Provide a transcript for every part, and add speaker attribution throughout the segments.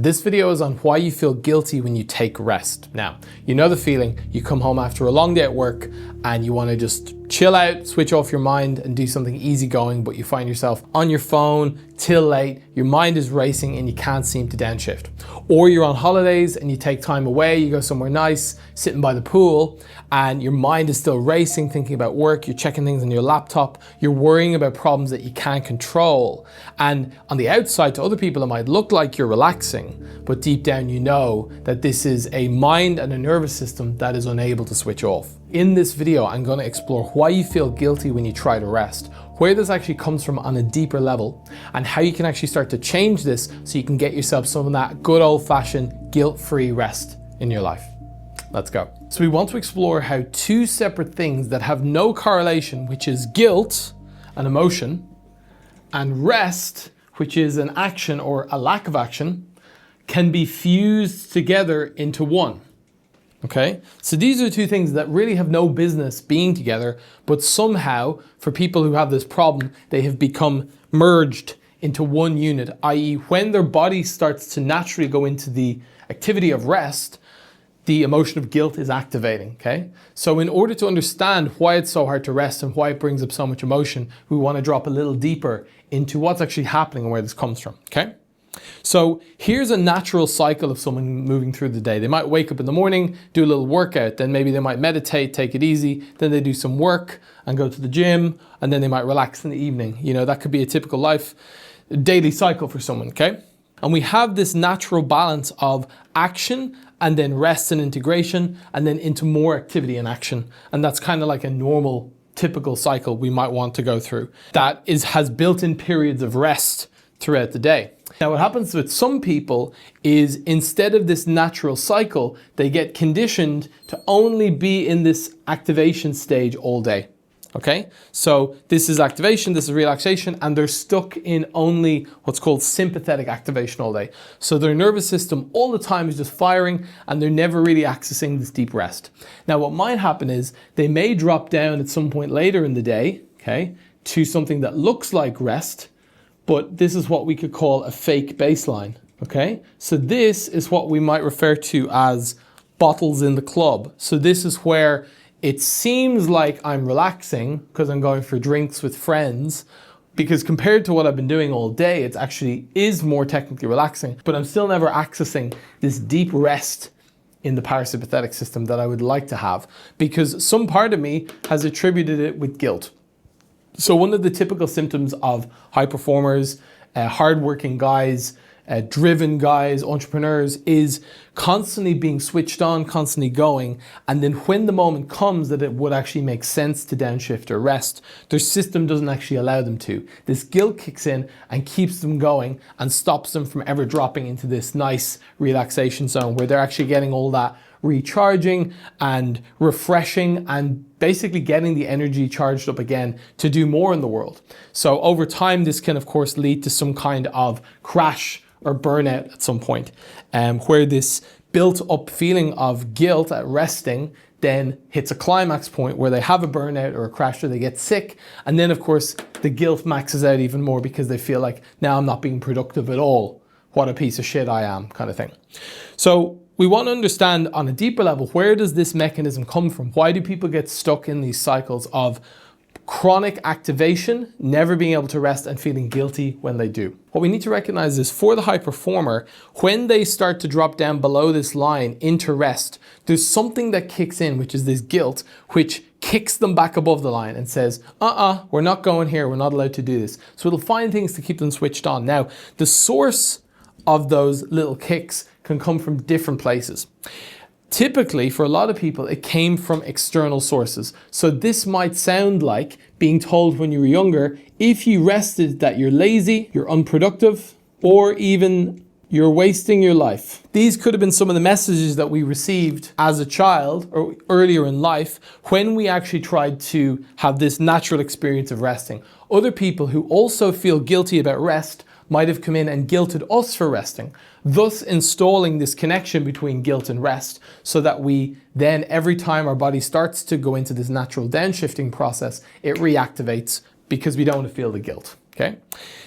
Speaker 1: This video is on why you feel guilty when you take rest. Now, you know the feeling, you come home after a long day at work and you want to just chill out, switch off your mind and do something easygoing, but you find yourself on your phone till late, your mind is racing and you can't seem to downshift. Or you're on holidays and you take time away, you go somewhere nice, sitting by the pool, and your mind is still racing, thinking about work, you're checking things on your laptop, you're worrying about problems that you can't control. And on the outside, to other people, it might look like you're relaxing, but deep down you know that this is a mind and a nervous system that is unable to switch off. In this video, I'm going to explore why you feel guilty when you try to rest, where this actually comes from on a deeper level, and how you can actually start to change this so you can get yourself some of that good old-fashioned guilt-free rest in your life. Let's go. So we want to explore how two separate things that have no correlation, which is guilt, an emotion, and rest, which is an action or a lack of action, can be fused together into one. Okay, so these are two things that really have no business being together, but somehow for people who have this problem, they have become merged into one unit, i.e. when their body starts to naturally go into the activity of rest, the emotion of guilt is activating, okay? So in order to understand why it's so hard to rest and why it brings up so much emotion, we want to drop a little deeper into what's actually happening and where this comes from, okay? So here's a natural cycle of someone moving through the day. They might wake up in the morning, do a little workout, then maybe they might meditate, take it easy, then they do some work and go to the gym, and then they might relax in the evening. You know, that could be a typical life, daily cycle for someone, okay? And we have this natural balance of action and then rest and integration, and then into more activity and action. And that's kind of like a normal, typical cycle we might want to go through. That has built-in periods of rest throughout the day. Now what happens with some people is instead of this natural cycle, they get conditioned to only be in this activation stage all day. Okay, so this is activation, this is relaxation, and they're stuck in only what's called sympathetic activation all day. So their nervous system all the time is just firing and they're never really accessing this deep rest. Now what might happen is they may drop down at some point later in the day, okay, to something that looks like rest, but this is what we could call a fake baseline, okay? So this is what we might refer to as bottles in the club. So this is where it seems like I'm relaxing because I'm going for drinks with friends, because compared to what I've been doing all day, it actually is more technically relaxing, but I'm still never accessing this deep rest in the parasympathetic system that I would like to have, because some part of me has attributed it with guilt. So one of the typical symptoms of high performers, hardworking guys, driven guys, entrepreneurs, is constantly being switched on, constantly going, and then when the moment comes that it would actually make sense to downshift or rest, their system doesn't actually allow them to. This guilt kicks in and keeps them going and stops them from ever dropping into this nice relaxation zone where they're actually getting all that recharging and refreshing and basically getting the energy charged up again to do more in the world. So over time, this can of course lead to some kind of crash or burnout at some point, where this built up feeling of guilt at resting then hits a climax point where they have a burnout or a crash or they get sick. And then of course the guilt maxes out even more because they feel like, now I'm not being productive at all. What a piece of shit I am, kind of thing. So we want to understand on a deeper level, where does this mechanism come from? Why do people get stuck in these cycles of chronic activation, never being able to rest and feeling guilty when they do? What we need to recognize is for the high performer, when they start to drop down below this line into rest, there's something that kicks in, which is this guilt, which kicks them back above the line and says, we're not going here, we're not allowed to do this. So it'll find things to keep them switched on. Now, the source of those little kicks can come from different places. Typically, for a lot of people, it came from external sources. So this might sound like being told when you were younger, if you rested, that you're lazy, you're unproductive, or even you're wasting your life. These could have been some of the messages that we received as a child or earlier in life when we actually tried to have this natural experience of resting. Other people who also feel guilty about rest might have come in and guilted us for resting, thus installing this connection between guilt and rest, so that we then, every time our body starts to go into this natural downshifting process, it reactivates because we don't want to feel the guilt. Okay.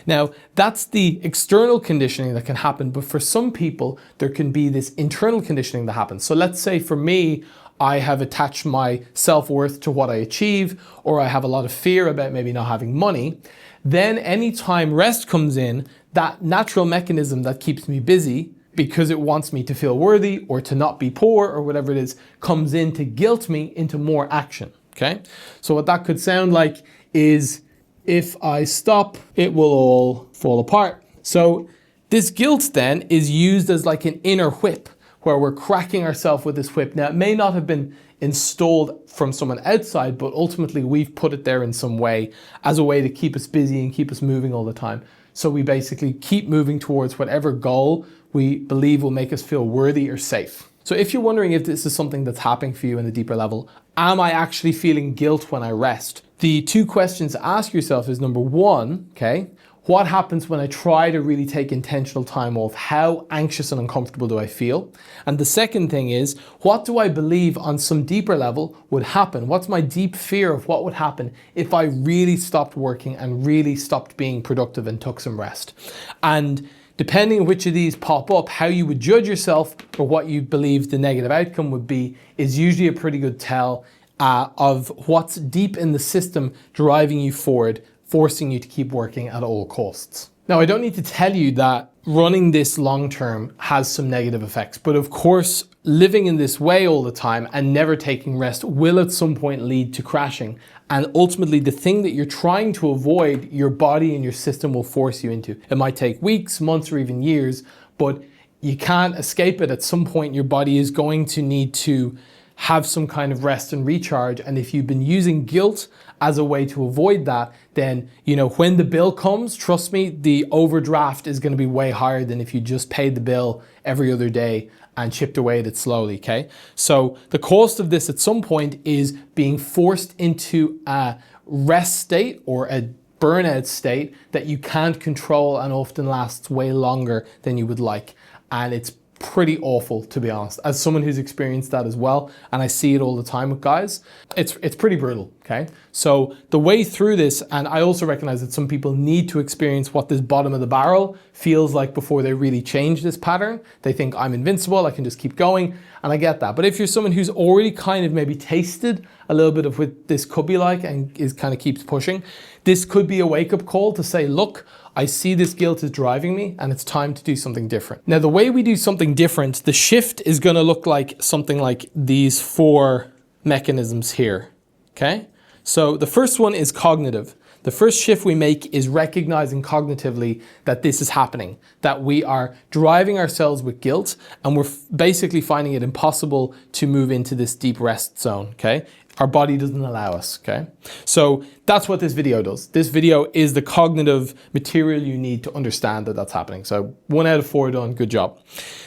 Speaker 1: Now, that's the external conditioning that can happen, but for some people, there can be this internal conditioning that happens. So let's say for me, I have attached my self-worth to what I achieve, or I have a lot of fear about maybe not having money. Then anytime rest comes in, that natural mechanism that keeps me busy because it wants me to feel worthy or to not be poor or whatever it is, comes in to guilt me into more action. Okay. So what that could sound like is, if I stop, it will all fall apart. So this guilt then is used as like an inner whip where we're cracking ourselves with this whip. Now, it may not have been installed from someone outside, but ultimately we've put it there in some way as a way to keep us busy and keep us moving all the time. So we basically keep moving towards whatever goal we believe will make us feel worthy or safe. So if you're wondering if this is something that's happening for you in a deeper level, am I actually feeling guilt when I rest? The two questions to ask yourself is, number one, okay, what happens when I try to really take intentional time off? How anxious and uncomfortable do I feel? And the second thing is, what do I believe on some deeper level would happen? What's my deep fear of what would happen if I really stopped working and really stopped being productive and took some rest? And depending on which of these pop up, how you would judge yourself or what you believe the negative outcome would be is usually a pretty good tell of what's deep in the system driving you forward, forcing you to keep working at all costs. Now, I don't need to tell you that running this long term has some negative effects, but of course, living in this way all the time and never taking rest will at some point lead to crashing. And ultimately, the thing that you're trying to avoid, your body and your system will force you into. It might take weeks, months, or even years, but you can't escape it. At some point, your body is going to need to have some kind of rest and recharge. And if you've been using guilt as a way to avoid that, then, when the bill comes, trust me, the overdraft is going to be way higher than if you just paid the bill every other day and chipped away at it slowly, okay? So the cost of this at some point is being forced into a rest state or a burnout state that you can't control and often lasts way longer than you would like. And it's pretty awful, to be honest, as someone who's experienced that as well, and I see it all the time with guys. It's pretty brutal, okay? So the way through this, and I also recognize that some people need to experience what this bottom of the barrel feels like before they really change this pattern. They think, I'm invincible, I can just keep going, and I get that. But if you're someone who's already kind of maybe tasted a little bit of what this could be like and is kind of keeps pushing, this could be a wake-up call to say, look, I see this guilt is driving me and it's time to do something different. Now, the way we do something different, the shift is going to look like something like these 4 mechanisms here, okay? So the first one is cognitive. The first shift we make is recognizing cognitively that this is happening, that we are driving ourselves with guilt and we're basically finding it impossible to move into this deep rest zone, okay? Our body doesn't allow us, okay? So that's what this video does. This video is the cognitive material you need to understand that that's happening. So 1 out of 4 done, good job.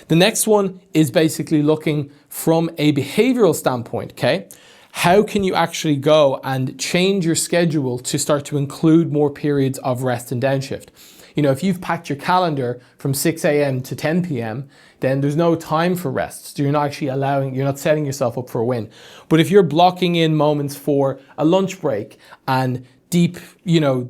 Speaker 1: The next one is basically looking from a behavioral standpoint, okay? How can you actually go and change your schedule to start to include more periods of rest and downshift? If you've packed your calendar from 6 a.m. to 10 p.m., then there's no time for rest. So you're not setting yourself up for a win. But if you're blocking in moments for a lunch break and deep,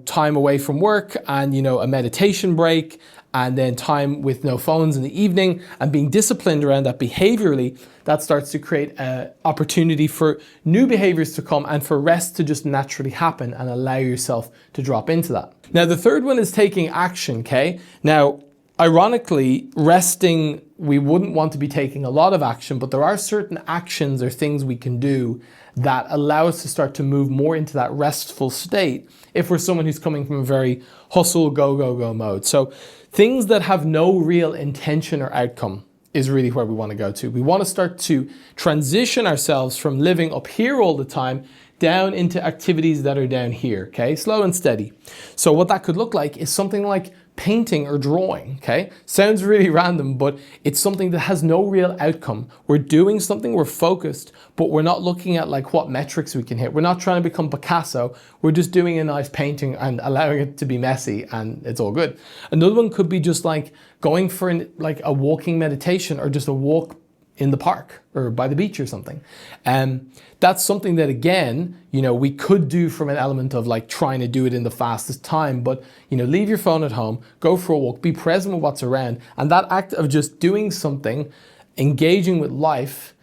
Speaker 1: time away from work and, a meditation break and then time with no phones in the evening and being disciplined around that behaviorally, that starts to create an opportunity for new behaviors to come and for rest to just naturally happen and allow yourself to drop into that. Now, the third one is taking action, okay? Now, ironically, resting, we wouldn't want to be taking a lot of action, but there are certain actions or things we can do that allow us to start to move more into that restful state if we're someone who's coming from a very hustle, go, go, go mode. So things that have no real intention or outcome is really where we want to go to. We want to start to transition ourselves from living up here all the time down into activities that are down here, okay? Slow and steady. So what that could look like is something like painting or drawing, okay? Sounds really random, but it's something that has no real outcome. We're doing something, we're focused, but we're not looking at like what metrics we can hit. We're not trying to become Picasso. We're just doing a nice painting and allowing it to be messy and it's all good. Another one could be just like going for a walking meditation or just a walk in the park or by the beach or something. And that's something that, again, we could do from an element of like trying to do it in the fastest time, but leave your phone at home, go for a walk, be present with what's around. And that act of just doing something, engaging with life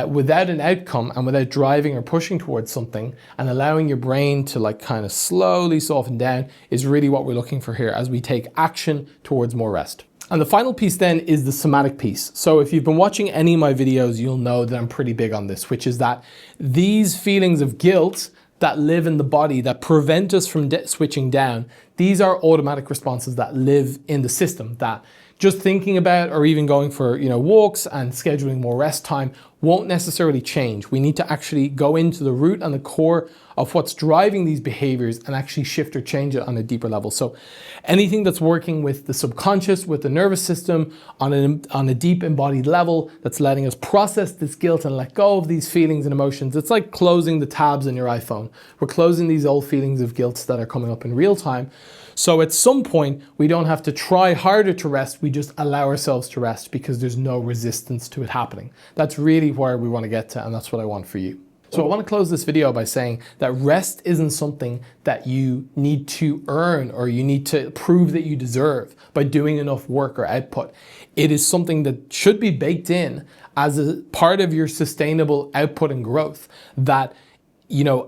Speaker 1: without an outcome and without driving or pushing towards something and allowing your brain to like kind of slowly soften down is really what we're looking for here as we take action towards more rest. And the final piece then is the somatic piece. So if you've been watching any of my videos, you'll know that I'm pretty big on this, which is that these feelings of guilt that live in the body that prevent us from switching down, these are automatic responses that live in the system that just thinking about or even going for walks and scheduling more rest time won't necessarily change. We need to actually go into the root and the core of what's driving these behaviors and actually shift or change it on a deeper level. So anything that's working with the subconscious, with the nervous system on a deep embodied level that's letting us process this guilt and let go of these feelings and emotions. It's like closing the tabs in your iPhone. We're closing these old feelings of guilt that are coming up in real time. So at some point, we don't have to try harder to rest, we just allow ourselves to rest because there's no resistance to it happening. That's really where we want to get to, and that's what I want for you. So I want to close this video by saying that rest isn't something that you need to earn or you need to prove that you deserve by doing enough work or output. It is something that should be baked in as a part of your sustainable output and growth that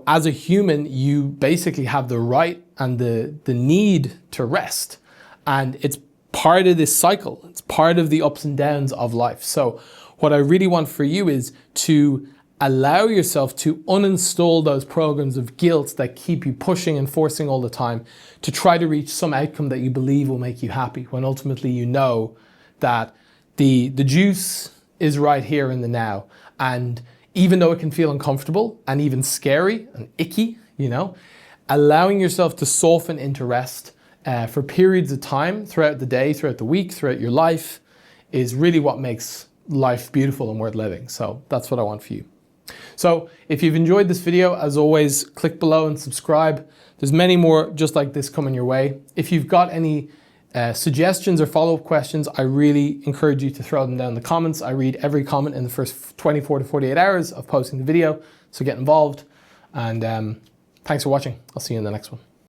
Speaker 1: as a human, you basically have the right and the need to rest. And it's part of this cycle. It's part of the ups and downs of life. So what I really want for you is to allow yourself to uninstall those programs of guilt that keep you pushing and forcing all the time to try to reach some outcome that you believe will make you happy, when ultimately you know that the juice is right here in the now. And even though it can feel uncomfortable and even scary and icky, allowing yourself to soften into rest for periods of time throughout the day, throughout the week, throughout your life is really what makes life beautiful and worth living. So that's what I want for you. So if you've enjoyed this video, as always, click below and subscribe. There's many more just like this coming your way. If you've got any suggestions or follow-up questions, I really encourage you to throw them down in the comments. I read every comment in the first 24 to 48 hours of posting the video, so get involved. And thanks for watching. I'll see you in the next one.